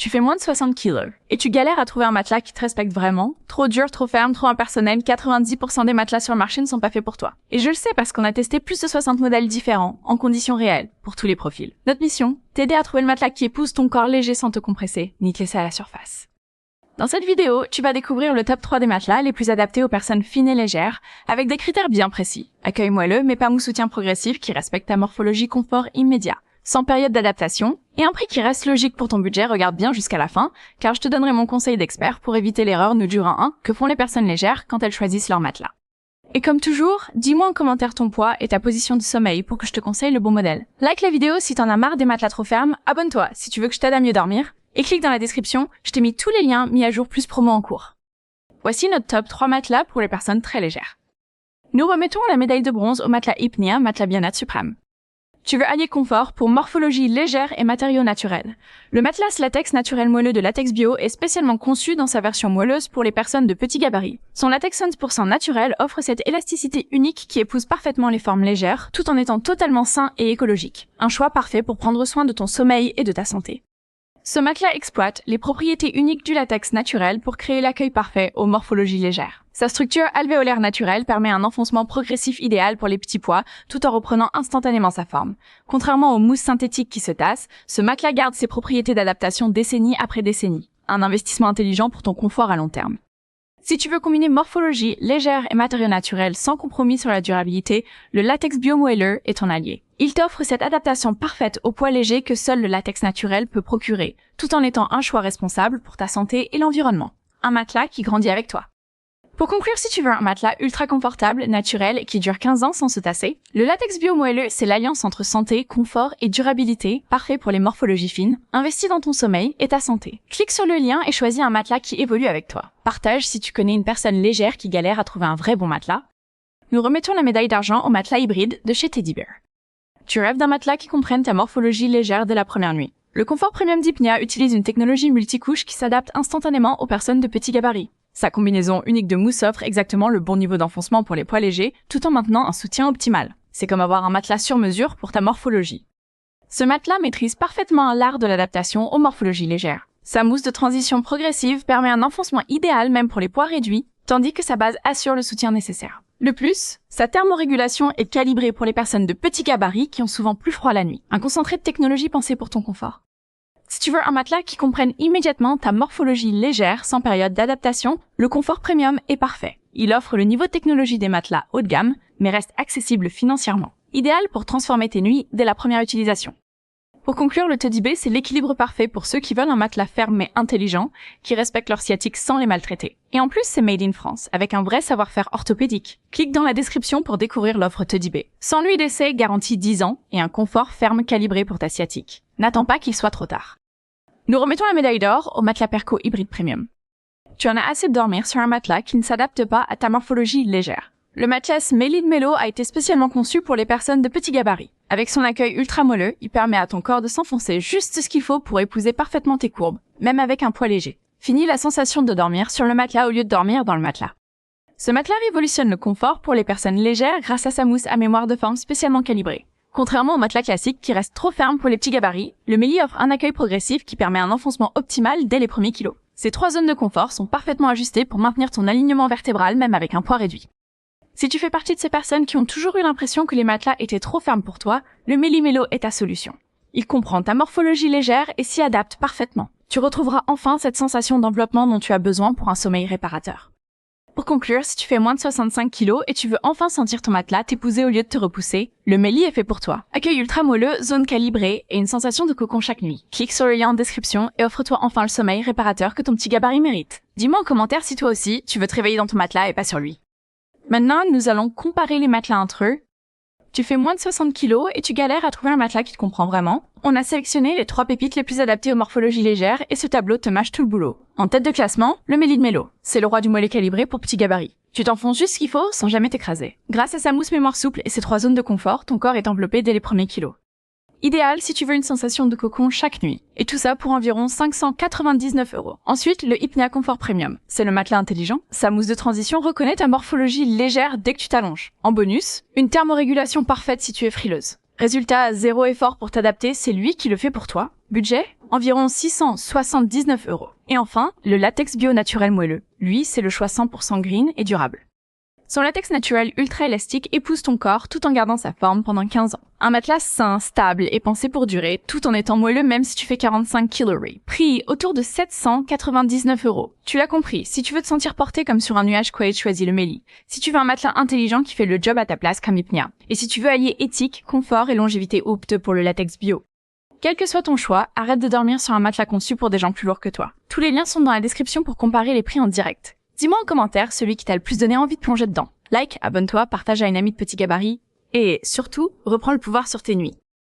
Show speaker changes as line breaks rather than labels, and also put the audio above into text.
Tu fais moins de 60 kilos et tu galères à trouver un matelas qui te respecte vraiment. Trop dur, trop ferme, trop impersonnel, 90% des matelas sur le marché ne sont pas faits pour toi. Et je le sais parce qu'on a testé plus de 60 modèles différents, en conditions réelles, pour tous les profils. Notre mission, t'aider à trouver le matelas qui épouse ton corps léger sans te compresser, ni te laisser à la surface. Dans cette vidéo, tu vas découvrir le top 3 des matelas les plus adaptés aux personnes fines et légères, avec des critères bien précis. Accueil moelleux, mais pas mou soutien progressif qui respecte ta morphologie confort immédiat, sans période d'adaptation, et un prix qui reste logique pour ton budget. Regarde bien jusqu'à la fin, car je te donnerai mon conseil d'expert pour éviter l'erreur nous dur à 1 que font les personnes légères quand elles choisissent leur matelas. Et comme toujours, dis-moi en commentaire ton poids et ta position de sommeil pour que je te conseille le bon modèle. Like la vidéo si t'en as marre des matelas trop fermes, abonne-toi si tu veux que je t'aide à mieux dormir, et clique dans la description, je t'ai mis tous les liens mis à jour plus promo en cours. Voici notre top 3 matelas pour les personnes très légères. Nous remettons la médaille de bronze au matelas Hypnea, matelas bien-être suprême. Tu veux allier confort pour morphologie légère et matériaux naturels. Le matelas latex naturel moelleux de Latex Bio est spécialement conçu dans sa version moelleuse pour les personnes de petits gabarits. Son latex 100% naturel offre cette élasticité unique qui épouse parfaitement les formes légères, tout en étant totalement sain et écologique. Un choix parfait pour prendre soin de ton sommeil et de ta santé. Ce matelas exploite les propriétés uniques du latex naturel pour créer l'accueil parfait aux morphologies légères. Sa structure alvéolaire naturelle permet un enfoncement progressif idéal pour les petits poids, tout en reprenant instantanément sa forme. Contrairement aux mousses synthétiques qui se tassent, ce matelas garde ses propriétés d'adaptation décennie après décennie. Un investissement intelligent pour ton confort à long terme. Si tu veux combiner morphologie légère et matériaux naturels sans compromis sur la durabilité, le latex bio moelleux est ton allié. Il t'offre cette adaptation parfaite au poids léger que seul le latex naturel peut procurer, tout en étant un choix responsable pour ta santé et l'environnement. Un matelas qui grandit avec toi. Pour conclure, si tu veux un matelas ultra confortable, naturel et qui dure 15 ans sans se tasser, le latex bio moelleux, c'est l'alliance entre santé, confort et durabilité, parfait pour les morphologies fines. Investis dans ton sommeil et ta santé. Clique sur le lien et choisis un matelas qui évolue avec toi. Partage si tu connais une personne légère qui galère à trouver un vrai bon matelas. Nous remettons la médaille d'argent au matelas hybride de chez Teddy Bear. Tu rêves d'un matelas qui comprenne ta morphologie légère dès la première nuit. Le confort premium d'Hypnea utilise une technologie multicouche qui s'adapte instantanément aux personnes de petits gabarits. Sa combinaison unique de mousse offre exactement le bon niveau d'enfoncement pour les poids légers, tout en maintenant un soutien optimal. C'est comme avoir un matelas sur mesure pour ta morphologie. Ce matelas maîtrise parfaitement l'art de l'adaptation aux morphologies légères. Sa mousse de transition progressive permet un enfoncement idéal même pour les poids réduits, tandis que sa base assure le soutien nécessaire. De plus, sa thermorégulation est calibrée pour les personnes de petits gabarits qui ont souvent plus froid la nuit. Un concentré de technologie pensé pour ton confort. Si tu veux un matelas qui comprenne immédiatement ta morphologie légère sans période d'adaptation, le confort premium est parfait. Il offre le niveau de technologie des matelas haut de gamme, mais reste accessible financièrement. Idéal pour transformer tes nuits dès la première utilisation. Pour conclure, le Teddy Bear, c'est l'équilibre parfait pour ceux qui veulent un matelas ferme mais intelligent, qui respecte leur sciatique sans les maltraiter. Et en plus, c'est made in France, avec un vrai savoir-faire orthopédique. Clique dans la description pour découvrir l'offre Teddy Bear. Sans nuit d'essai, garantie 10 ans, et un confort ferme calibré pour ta sciatique. N'attends pas qu'il soit trop tard. Nous remettons la médaille d'or au matelas Perco hybride premium. Tu en as assez de dormir sur un matelas qui ne s'adapte pas à ta morphologie légère. Le matelas Melid Mellow a été spécialement conçu pour les personnes de petits gabarits. Avec son accueil ultra moelleux, il permet à ton corps de s'enfoncer juste ce qu'il faut pour épouser parfaitement tes courbes, même avec un poids léger. Fini la sensation de dormir sur le matelas au lieu de dormir dans le matelas. Ce matelas révolutionne le confort pour les personnes légères grâce à sa mousse à mémoire de forme spécialement calibrée. Contrairement au matelas classique qui reste trop ferme pour les petits gabarits, le Meli offre un accueil progressif qui permet un enfoncement optimal dès les premiers kilos. Ces 3 zones de confort sont parfaitement ajustées pour maintenir ton alignement vertébral même avec un poids réduit. Si tu fais partie de ces personnes qui ont toujours eu l'impression que les matelas étaient trop fermes pour toi, le Meli Mellow est ta solution. Il comprend ta morphologie légère et s'y adapte parfaitement. Tu retrouveras enfin cette sensation d'enveloppement dont tu as besoin pour un sommeil réparateur. Pour conclure, si tu fais moins de 65 kg et tu veux enfin sentir ton matelas t'épouser au lieu de te repousser, le Meli est fait pour toi. Accueil ultra moelleux, zone calibrée et une sensation de cocon chaque nuit. Clique sur le lien en description et offre-toi enfin le sommeil réparateur que ton petit gabarit mérite. Dis-moi en commentaire si toi aussi, tu veux te réveiller dans ton matelas et pas sur lui. Maintenant, nous allons comparer les matelas entre eux. Tu fais moins de 60 kg et tu galères à trouver un matelas qui te comprend vraiment. On a sélectionné les 3 pépites les plus adaptées aux morphologies légères et ce tableau te mâche tout le boulot. En tête de classement, le Melid Mellow. C'est le roi du mollet calibré pour petits gabarits. Tu t'enfonces juste ce qu'il faut sans jamais t'écraser. Grâce à sa mousse mémoire souple et ses 3 zones de confort, ton corps est enveloppé dès les premiers kilos. Idéal si tu veux une sensation de cocon chaque nuit. Et tout ça pour environ 599 €. Ensuite, le Hypnea Comfort Premium. C'est le matelas intelligent. Sa mousse de transition reconnaît ta morphologie légère dès que tu t'allonges. En bonus, une thermorégulation parfaite si tu es frileuse. Résultat, zéro effort pour t'adapter, c'est lui qui le fait pour toi. Budget, environ 679 €. Et enfin, le latex bio naturel moelleux. Lui, c'est le choix 100% green et durable. Son latex naturel ultra élastique épouse ton corps tout en gardant sa forme pendant 15 ans. Un matelas sain, stable et pensé pour durer, tout en étant moelleux même si tu fais 45 kg. Prix autour de 799 €. Tu l'as compris, si tu veux te sentir porté comme sur un nuage Quaid, choisis le Meli. Si tu veux un matelas intelligent qui fait le job à ta place, comme Hypnia. Et si tu veux allier éthique, confort et longévité, opte pour le latex bio. Quel que soit ton choix, arrête de dormir sur un matelas conçu pour des gens plus lourds que toi. Tous les liens sont dans la description pour comparer les prix en direct. Dis-moi en commentaire celui qui t'a le plus donné envie de plonger dedans. Like, abonne-toi, partage à une amie de petit gabarit et surtout, reprends le pouvoir sur tes nuits.